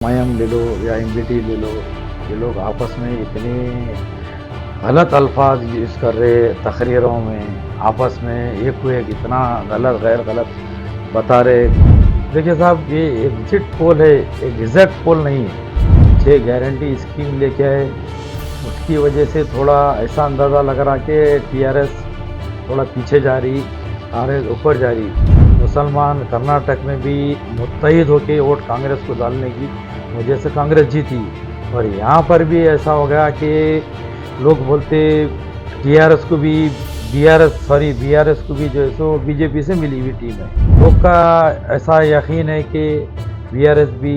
मयम ले लो या एमबीटी ले लो, ये लोग आपस में इतने गलत अल्फाज यूज़ कर रहे तकरीरों में, आपस में एक को एक इतना गलत गैर गलत बता रहे। देखिए साहब, ये एग्जिट पोल है, एक एग्जैक्ट पोल नहीं है। 6 गारंटी स्कीम लेके आए, उसकी वजह से थोड़ा ऐसा अंदाज़ा लग रहा कि टीआरएस थोड़ा पीछे जा रही, कांग्रेस ऊपर जा रही। मुसलमान कर्नाटक में भी मुत्तहिद होकर वोट कांग्रेस को डालने की वजह से कांग्रेस जीती, और यहाँ पर भी ऐसा हो गया कि लोग बोलते टीआरएस को भी बीआरएस को भी जो है सो बीजेपी से मिली हुई टीम है। लोग का ऐसा यकीन है कि बीआरएस भी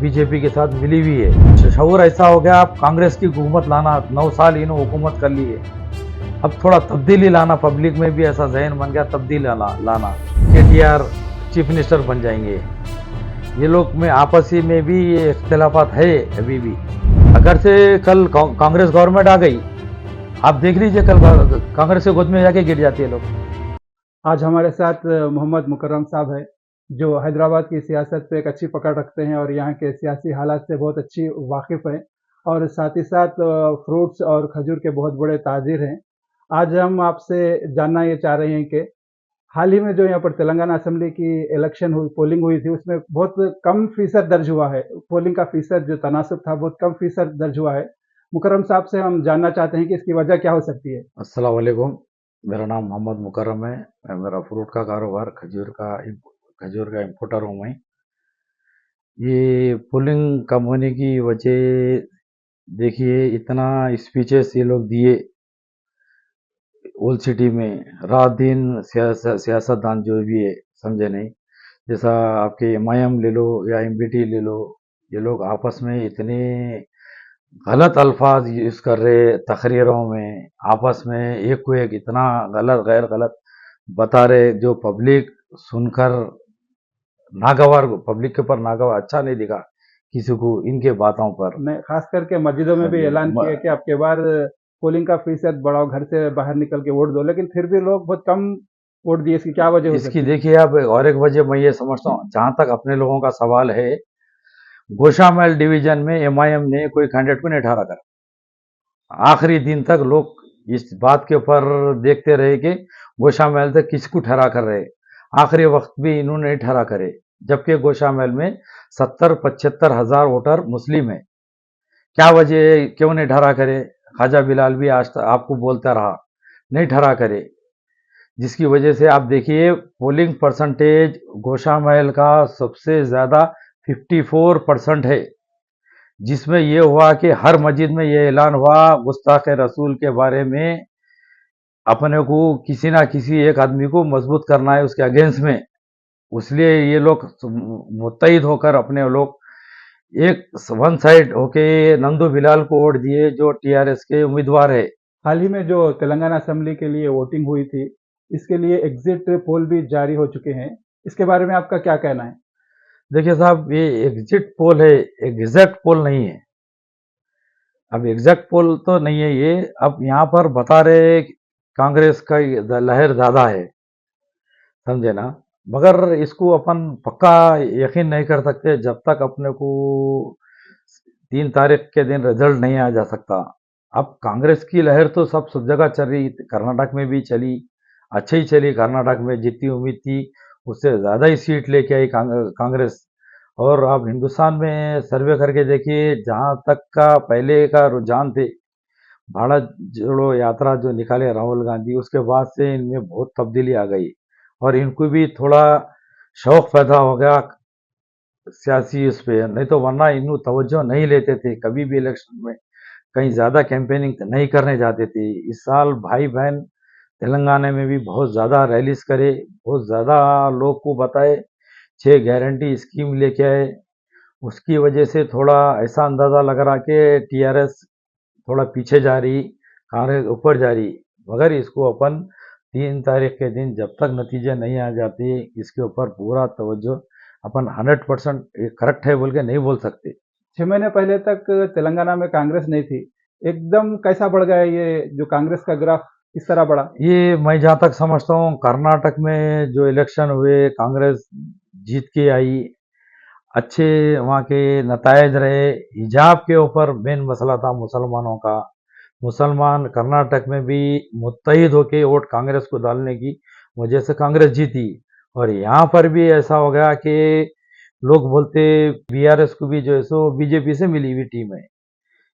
बीजेपी के साथ मिली हुई है। शऊर ऐसा हो गया, अब कांग्रेस की हुकूमत लाना, 9 साल इन्होंने हुकूमत कर ली है, अब थोड़ा तब्दीली लाना, पब्लिक में भी ऐसा जहन बन गया तब्दीली लाना केटीआर चीफ मिनिस्टर बन जाएंगे। ये लोग में आपसी में भी ये इख्तिलाफात है अभी भी। अगर से कल कांग्रेस गवर्नमेंट आ गई, आप देख लीजिए कल कांग्रेस के गोद में जाके गिर जाती है लोग। आज हमारे साथ मोहम्मद मुकर्रम साहब है, जो हैदराबाद की सियासत पे एक अच्छी पकड़ रखते हैं और यहाँ के सियासी हालात से बहुत अच्छी वाकिफ़ हैं, और साथ ही साथ फ्रूट्स और खजूर के बहुत बड़े ताजिर हैं। आज हम आपसे जानना ये चाह रहे हैं कि हाल ही में जो यहाँ पर तेलंगाना असेंबली की इलेक्शन हुई, पोलिंग हुई थी, उसमें बहुत कम फीसद दर्ज हुआ है। पोलिंग का फीसद जो तनासब था, बहुत कम फीसद दर्ज हुआ है। मुकर्रम साहब से हम जानना चाहते हैं कि इसकी वजह क्या हो सकती है? अस्सलाम वालेकुम, मेरा नाम मोहम्मद मुकर्रम है। मेरा फ्रूट का कारोबार, खजूर का इम्पोर्टर हूँ मैं। ये पुलिंग कम होने की वजह देखिए, इतना स्पीचेस ये लोग दिए ओल्ड सिटी में, रात दिन सियासतदान जो भी है समझे नहीं। जैसा आपके एमआईएम ले लो या एमबीटी ले लो, ये लोग आपस में इतने गलत अल्फाज यूज़ कर रहे तकरीरों में, आपस में एक को एक इतना गलत गैर गलत बता रहे, जो पब्लिक सुनकर पब्लिक के ऊपर नागवार अच्छा नहीं दिखा किसी को इनके बातों पर। ने खास करके मस्जिदों में हाँ भी जी, ऐलान किया कि अब की बार पोलिंग का फीसद बढ़ाओ, घर से बाहर निकल के वोट दो, लेकिन फिर भी लोग बहुत कम वोट दिए। इसकी क्या वजह हो इसकी सकती है? देखिए आप, और एक वजह मैं ये समझता हूँ, जहाँ तक अपने लोगों का सवाल है, गोशामहल डिवीजन में एमआईएम ने कोई कैंडिडेट को नहीं ठहरा कर। आखिरी दिन तक लोग इस बात के ऊपर देखते रहे कि गोशामहल तक किसको ठहरा कर रहे। आखिरी वक्त भी इन्होंने नहीं ठहरा करे, जबकि गोशामहल में 70-75 हजार वोटर मुस्लिम है। क्या वजह है, क्यों नहीं ठहरा करे? ख्वाजा बिलाल भी आज तक आपको बोलता रहा नहीं ठहरा करे, जिसकी वजह से आप देखिए पोलिंग परसेंटेज गोशामहल का सबसे ज़्यादा 54% है, जिसमें ये हुआ कि हर मस्जिद में ये ऐलान हुआ गुस्ताख रसूल के बारे में, अपने को किसी ना किसी एक आदमी को मजबूत करना है उसके अगेंस्ट में। इसलिए ये लोग मुत्तहिद होकर अपने लोग एक वन साइड होके नंदू बिलाल को वोट दिए, जो टीआरएस के उम्मीदवार है। हाल ही में जो तेलंगाना असेंबली के लिए वोटिंग हुई थी, इसके लिए एग्जिट पोल भी जारी हो चुके हैं। इसके बारे में आपका क्या कहना है? देखिए साहब, ये एग्जिट पोल है, एग्जैक्ट पोल नहीं है। अब एग्जैक्ट पोल तो नहीं है ये। अब यहाँ पर बता रहे कांग्रेस का लहर ज़्यादा है, समझे ना। मगर इसको अपन पक्का यकीन नहीं कर सकते जब तक अपने को 3 तारीख के दिन रिजल्ट नहीं आ जा सकता। अब कांग्रेस की लहर तो सब जगह चल रही, कर्नाटक में भी चली, अच्छी ही चली। कर्नाटक में जितनी उम्मीद थी उससे ज़्यादा ही सीट लेके आई कांग्रेस। और आप हिंदुस्तान में सर्वे करके देखिए, जहाँ तक का पहले का रुझान थे, भारत जोड़ो यात्रा जो निकाले राहुल गांधी, उसके बाद से इनमें बहुत तब्दीली आ गई, और इनको भी थोड़ा शौक पैदा हो गया सियासी उस पे। नहीं तो वरना इन्हों तवज्जो नहीं लेते थे कभी भी इलेक्शन में, कहीं ज़्यादा कैंपेनिंग नहीं करने जाते थे। इस साल भाई बहन तेलंगाना में भी बहुत ज़्यादा रैलीज करे, बहुत ज़्यादा लोग को बताए, 6 गारंटी स्कीम लेके आए। उसकी वजह से थोड़ा ऐसा अंदाज़ा लग रहा कि टीआरएस थोड़ा पीछे जा रही, कांग्रेस ऊपर जा रही। मगर इसको अपन 3 तारीख के दिन जब तक नतीजे नहीं आ जाते, इसके ऊपर पूरा तवज्जो अपन 100% करेक्ट है बोल के नहीं बोल सकते। 6 महीने पहले तक तेलंगाना में कांग्रेस नहीं थी, एकदम कैसा बढ़ गया ये जो कांग्रेस का ग्राफ, किस तरह बढ़ा? ये मैं जहाँ तक समझता हूँ, कर्नाटक में जो इलेक्शन हुए कांग्रेस जीत के आई, अच्छे वहाँ के नतायज रहे। हिजाब के ऊपर मेन मसला था मुसलमानों का। मुसलमान कर्नाटक में भी मुत्तहिद होके वोट कांग्रेस को डालने की वजह से कांग्रेस जीती। और यहाँ पर भी ऐसा हो गया कि लोग बोलते बीआरएस को भी जो है सो बीजेपी से मिली हुई टीम है।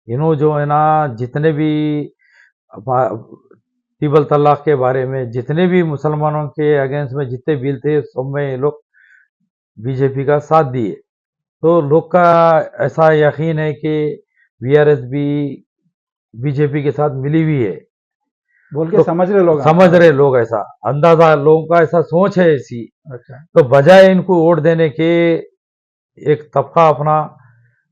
इन्हों जो है ना जितने भी ट्रिपल तलाक के बारे में जितने भी मुसलमानों के अगेंस्ट में जितने बिल थे सब में ये लोग बीजेपी का साथ दिए। तो लोग का ऐसा यकीन है कि बीआरएस भी बीजेपी के साथ मिली हुई है। बोल के तो समझ रहे लोग समझ रहे लोग, ऐसा अंदाजा लोगों का ऐसा सोच है ऐसी। अच्छा, तो बजाय इनको वोट देने के एक तबका अपना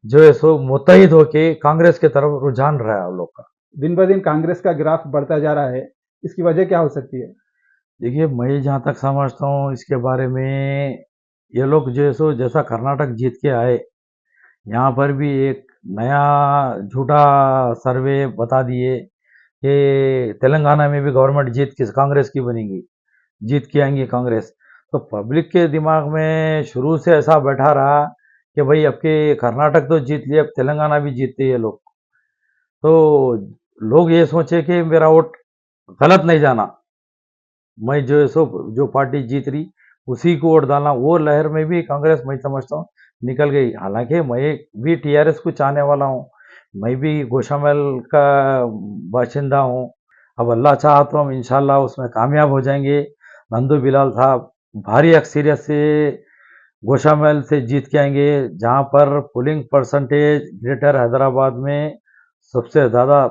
जो है सो मुत्तहिद होके कांग्रेस की तरफ रुझान रहा है उन लोग का। दिन ब दिन कांग्रेस का ग्राफ बढ़ता जा रहा है, इसकी वजह क्या हो सकती है? देखिए मैं जहाँ तक समझता हूँ इसके बारे में, ये लोग जो है सो जैसा कर्नाटक जीत के आए, यहाँ पर भी एक नया झूठा सर्वे बता दिए कि तेलंगाना में भी गवर्नमेंट जीत किस कांग्रेस की बनेगी, जीत के आएंगी कांग्रेस। तो पब्लिक के दिमाग में शुरू से ऐसा बैठा रहा कि भाई अब के कर्नाटक तो जीत लिया, अब तेलंगाना भी जीतते ये लोग। तो लोग ये सोचे कि मेरा वोट गलत नहीं जाना, मैं जो है सो जो पार्टी जीत रही उसी को वोट डालना। वो लहर में भी कांग्रेस मैं समझता हूँ निकल गई। हालांकि मैं भी टीआरएस को चाहने वाला हूँ, मैं भी गोशामहल का बाशिंदा हूँ। अब अल्लाह चाहा तो हम इंशाल्लाह उसमें कामयाब हो जाएंगे। नंदू बिलाल साहब भारी अक्सरियत से गोशामहल से जीत के आएंगे, जहाँ पर पोलिंग परसेंटेज ग्रेटर हैदराबाद में सबसे ज़्यादा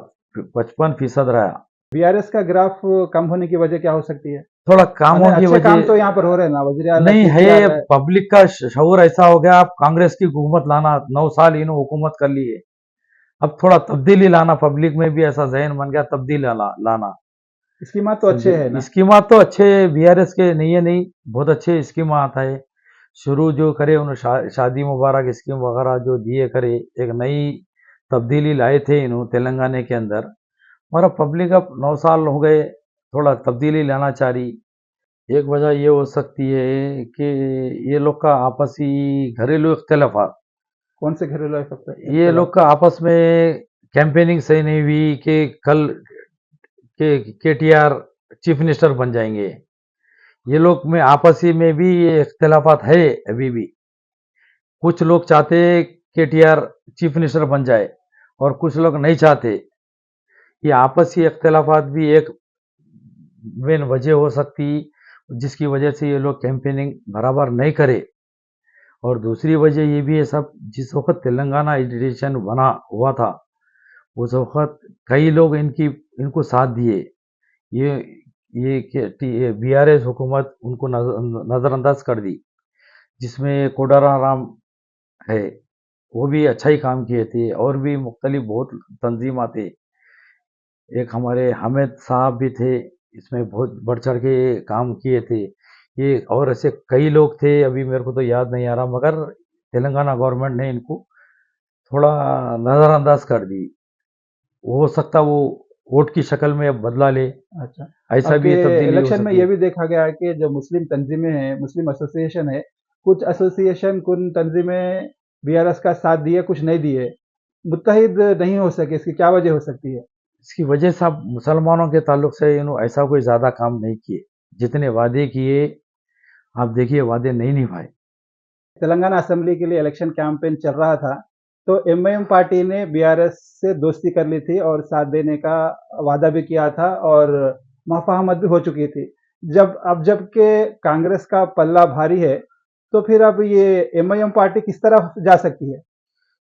55% रहा। बीआरएस का ग्राफ कम होने की वजह क्या हो सकती है? थोड़ा कामों की अच्छे वजह काम तो यहाँ पर हो रहे हैं ना, वजीर आला नहीं है, केसीआर है। पब्लिक का शऊर ऐसा हो गया। अब कांग्रेस की हुकूमत लाना, 9 साल इन्होंने हुकूमत कर ली है, अब थोड़ा तब्दीली लाना, पब्लिक में भी ऐसा जहन बन गया तब्दीली लाना। स्कीमात तो समझे, अच्छे है ना? स्कीमा तो अच्छे बीआरएस के नहीं है, नहीं बहुत अच्छे स्कीमा आता है। शुरू जो करे उन्होंने शादी मुबारक स्कीम वगैरह जो दिए करे, एक नई तब्दीली लाए थे इन्होंने तेलंगाना के अंदर। और अब पब्लिक अब 9 साल हो गए, थोड़ा तब्दीली लाना चाह रही। एक वजह ये हो सकती है कि ये लोग का आपसी घरेलू इख्तलाफात, कौन से घरेलू ये लोग इख्तलाफ? का आपस में कैंपेनिंग सही नहीं हुई कि कल के केटीआर चीफ मिनिस्टर बन जाएंगे। ये लोग में आपसी में भी ये इख्तलाफात है अभी भी। कुछ लोग चाहते केटीआर चीफ मिनिस्टर बन जाए और कुछ लोग नहीं चाहते। ये आपसी इख्तलाफात भी एक मेन वजह हो सकती, जिसकी वजह से ये लोग कैंपेनिंग बराबर नहीं करे। और दूसरी वजह ये भी है, सब जिस वक्त तेलंगाना एडिशन बना हुआ था उस वक्त कई लोग इनको साथ दिए। ये बीआरएस हुकूमत उनको नज़रअंदाज कर दी, जिसमें कोडारा राम है, वो भी अच्छा ही काम किए थे। और भी मुख्तलिफ बहुत तंजीम थे, एक हमारे हामिद साहब भी थे, इसमें बहुत बढ़ चढ़ के काम किए थे ये। और ऐसे कई लोग थे, अभी मेरे को तो याद नहीं आ रहा, मगर तेलंगाना गवर्नमेंट ने इनको थोड़ा नज़रअंदाज कर दी। हो सकता वो वोट की शक्ल में अब बदला ले, अच्छा, ऐसा अब भी के ये तब्दीली हो इलेक्शन में सकती ये है। भी देखा गया है कि जो मुस्लिम तंजीमें हैं, मुस्लिम एसोसिएशन है, कुछ एसोसिएशन, कुछ तंजीमें बीआरएस का साथ दिए, कुछ नहीं दिए, मुत्तहिद नहीं हो सके, इसकी क्या वजह हो सकती है? इसकी वजह से अब मुसलमानों के ताल्लुक से इन्होंने ऐसा कोई ज़्यादा काम नहीं किए। जितने वादे किए आप देखिए वादे नहीं निभाए। तेलंगाना असेंबली के लिए इलेक्शन कैंपेन चल रहा था, तो एमआईएम पार्टी ने बीआरएस से दोस्ती कर ली थी और साथ देने का वादा भी किया था और मुफाहमत भी हो चुकी थी। जब के कांग्रेस का पल्ला भारी है, तो फिर अब ये एमआईएम पार्टी किस तरफ जा सकती है?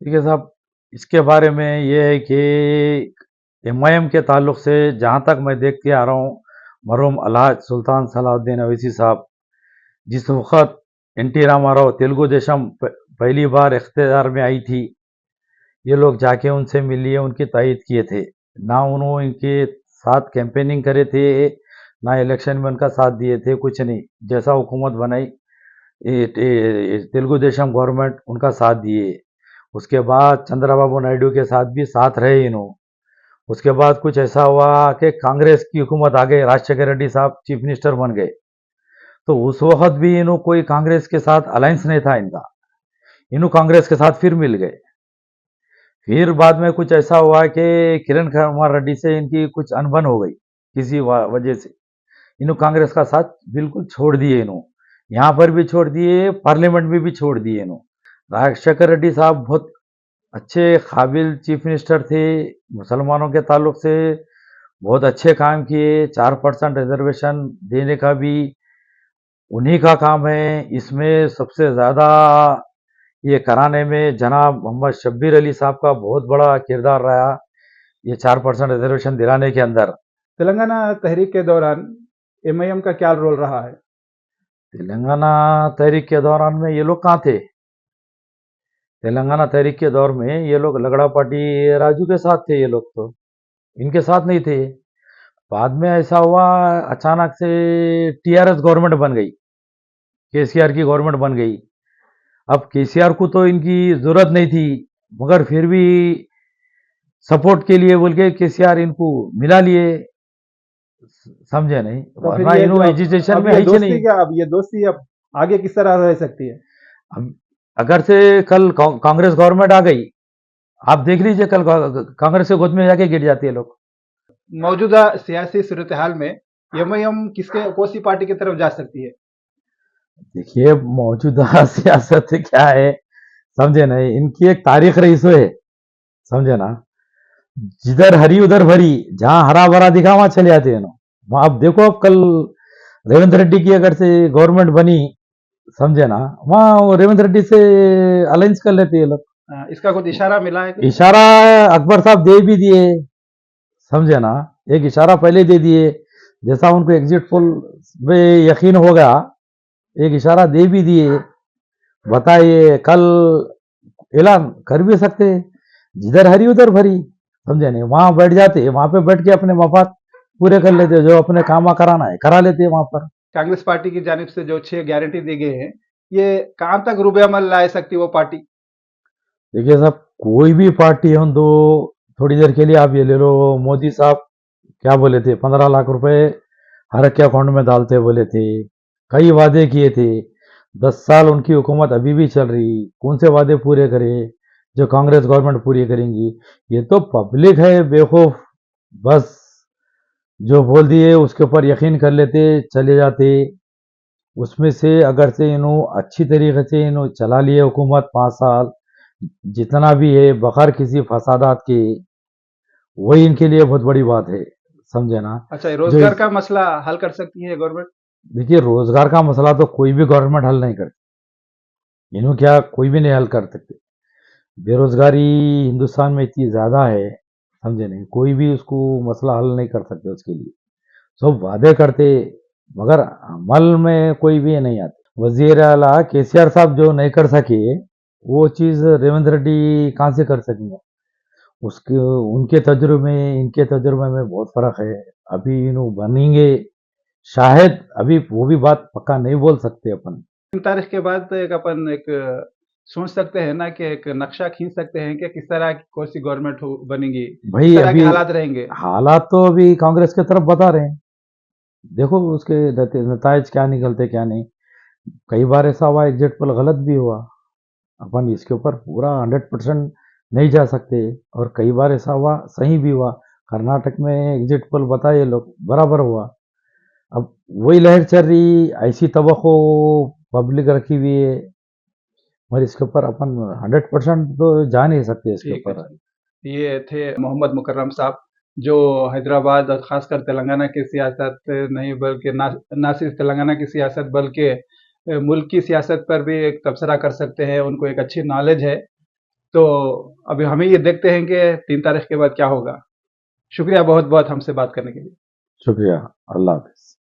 देखिए साहब, इसके बारे में ये है कि एमआईएम के ताल्लुक से जहाँ तक मैं देखते आ रहा हूँ, मरहूम अलहाज सुल्तान सलाहुद्दीन अवैसी साहब जिस वक़्त एनटी रामाराव तेलुगु देशम पहली बार इख्तियार में आई थी, ये लोग जाके उनसे मिल लिए, उनकी तायद किए थे। ना उन्होंने इनके साथ कैंपेनिंग करे थे, ना इलेक्शन में उनका साथ दिए थे, कुछ नहीं। जैसा हुकूमत बनाई तेलुगु देशम गवर्नमेंट उनका साथ दिए। उसके बाद चंद्रबाबू नायडू के साथ भी साथ रहे इन्हों। उसके बाद कुछ ऐसा हुआ कि कांग्रेस की हुकूमत आ गई, राजशेखर रेड्डी साहब चीफ मिनिस्टर बन गए। तो उस वक्त भी इन्हों कोई कांग्रेस के साथ अलायंस नहीं था इनका। इन्हों कांग्रेस के साथ फिर मिल गए। फिर बाद में कुछ ऐसा हुआ कि किरण कुमार रेड्डी से इनकी कुछ अनबन हो गई किसी वजह से, इन्हों कांग्रेस का साथ बिल्कुल छोड़ दिए। इन्हों यहाँ पर भी छोड़ दिए, पार्लियामेंट में भी छोड़ दिए। इन्हों राजशेखर रेड्डी साहब बहुत अच्छे काबिल चीफ मिनिस्टर थे, मुसलमानों के ताल्लुक से बहुत अच्छे काम किए। 4% रिजर्वेशन देने का भी उन्हीं का काम है। इसमें सबसे ज़्यादा ये कराने में जनाब मोहम्मद शब्बीर अली साहब का बहुत बड़ा किरदार रहा, ये 4% रिजर्वेशन दिलाने के अंदर। तेलंगाना तहरीक के दौरान एमआईएम का क्या रोल रहा है? तेलंगाना तहरीक के दौरान में ये लोग कहाँ थे? तेलंगाना तहरीक के दौर में ये लोग लगड़ा पार्टी राजू के साथ थे, ये लोग तो इनके साथ नहीं थे। बाद में ऐसा हुआ अचानक से टीआरएस गवर्नमेंट बन गई, केसीआर की गवर्नमेंट बन गई। अब केसीआर को तो इनकी जरूरत नहीं थी, मगर फिर भी सपोर्ट के लिए बोल के केसीआर इनको मिला लिए, समझे नहीं? तो फिर वरना ये इन्हों अब एजुकेशन अब में ये है ही दोस्ती नहीं। क्या, अब ये दोस्ती अब आगे किस तरह रह सकती है? अब अगर से कल कांग्रेस गवर्नमेंट आ गई, आप देख लीजिए कल कांग्रेस के गोद में जाके गिर जाती है लोग। मौजूदा सियासी सूरत हाल में एमआईएम किसके कौन सी पार्टी की तरफ जा सकती है? देखिए मौजूदा सियासत क्या है, समझे नहीं? इनकी एक तारीख रही सो है, समझे ना? जिधर हरी उधर भरी, जहां हरा भरा दिखा वहां चले जाते हैं ना। वहां आप देखो, अब कल रेवंत रेड्डी की अगर से गवर्नमेंट बनी, समझे ना, वहां वो रेवंत रेड्डी से अलायंस कर लेते हैं लोग। इसका कुछ इशारा मिला है? इशारा अकबर साहब दे भी दिए, समझे ना, एक इशारा पहले दे दिए। जैसा उनको एग्जिट पोल में यकीन हो गया, एक इशारा दे भी दिए। बताइए कल ऐलान कर भी सकते, जिधर हरी उधर भरी, समझे नहीं? वहां बैठ जाते, वहां पे बैठ के अपने मफाद पूरे कर लेते, जो अपने काम कराना है करा लेते वहां पर। कांग्रेस पार्टी की जानिब से जो 6 गारंटी दी गई है, ये कहां तक रुपये अमल ला सकती है वो पार्टी? देखिए साहब, कोई भी पार्टी हो तो थोड़ी देर के लिए आप ये ले लो, मोदी साहब क्या बोले थे, 15 लाख रुपए हर एक के अकाउंट में डालते बोले थे, कई वादे किए थे। 10 साल उनकी हुकूमत अभी भी चल रही, कौन से वादे पूरे करे जो कांग्रेस गवर्नमेंट पूरी करेंगी? ये तो पब्लिक है बेवकूफ, बस जो बोल दिए उसके ऊपर यकीन कर लेते, चले जाते। उसमें से अगर से इन्हों अच्छी तरीके से इन्हों चला लिए हुकूमत 5 साल, जितना भी है बगैर किसी फसादात के, वही इनके लिए बहुत बड़ी बात है, समझे ना? अच्छा, जो रोजगार का मसला हल कर सकती है गवर्नमेंट? देखिए रोजगार का मसला तो कोई भी गवर्नमेंट हल नहीं करती, इन्हों क्या कोई भी नहीं हल कर सकते। बेरोजगारी हिंदुस्तान में इतनी ज़्यादा है, समझे नहीं, कोई भी उसको मसला हल नहीं कर सकते उसके लिए। सब वादे करते मगर अमल में कोई भी नहीं आते। वजीर आला केसीआर साहब जो नहीं कर सके, वो चीज़ रेवंत रेड्डी कहाँ से कर सकेंगे? उसके उनके तजुर्बे में इनके तजुर्बे में बहुत फर्क है। अभी इन्हों बनेंगे शायद, अभी वो भी बात पक्का नहीं बोल सकते अपन। 3 तारीख के बाद एक अपन एक सोच सकते हैं ना कि एक नक्शा खींच सकते हैं कि किस तरह की कौन सी गवर्नमेंट बनेगी, भाई किस तरह अभी के हालात रहेंगे? हालात तो अभी कांग्रेस की तरफ बता रहे हैं, देखो उसके नतायज क्या निकलते क्या नहीं। कई बार ऐसा हुआ एग्जिट पोल गलत भी हुआ, अपन इसके ऊपर पूरा 100% नहीं जा सकते, और कई बार ऐसा हुआ सही भी हुआ। कर्नाटक में एग्जिट पोल बताए लोग बराबर हुआ। अब वही लहर चल रही, ऐसी तवक्को पब्लिक रखी हुई है, और इसके ऊपर अपन 100% तो जा नहीं सकते इसके ठीक है ऊपर। जी। ये थे मोहम्मद मुकर्रम साहब, जो हैदराबाद और ख़ासकर तेलंगाना की सियासत नहीं बल्कि ना सिर्फ तेलंगाना की सियासत बल्कि मुल्क की सियासत पर भी एक तबसरा कर सकते हैं, उनको एक अच्छी नॉलेज है। तो अभी हमें ये देखते हैं कि 3 तारीख के बाद क्या होगा। शुक्रिया बहुत-बहुत हमसे बात करने के लिए। शुक्रिया, अल्लाह हाफिज।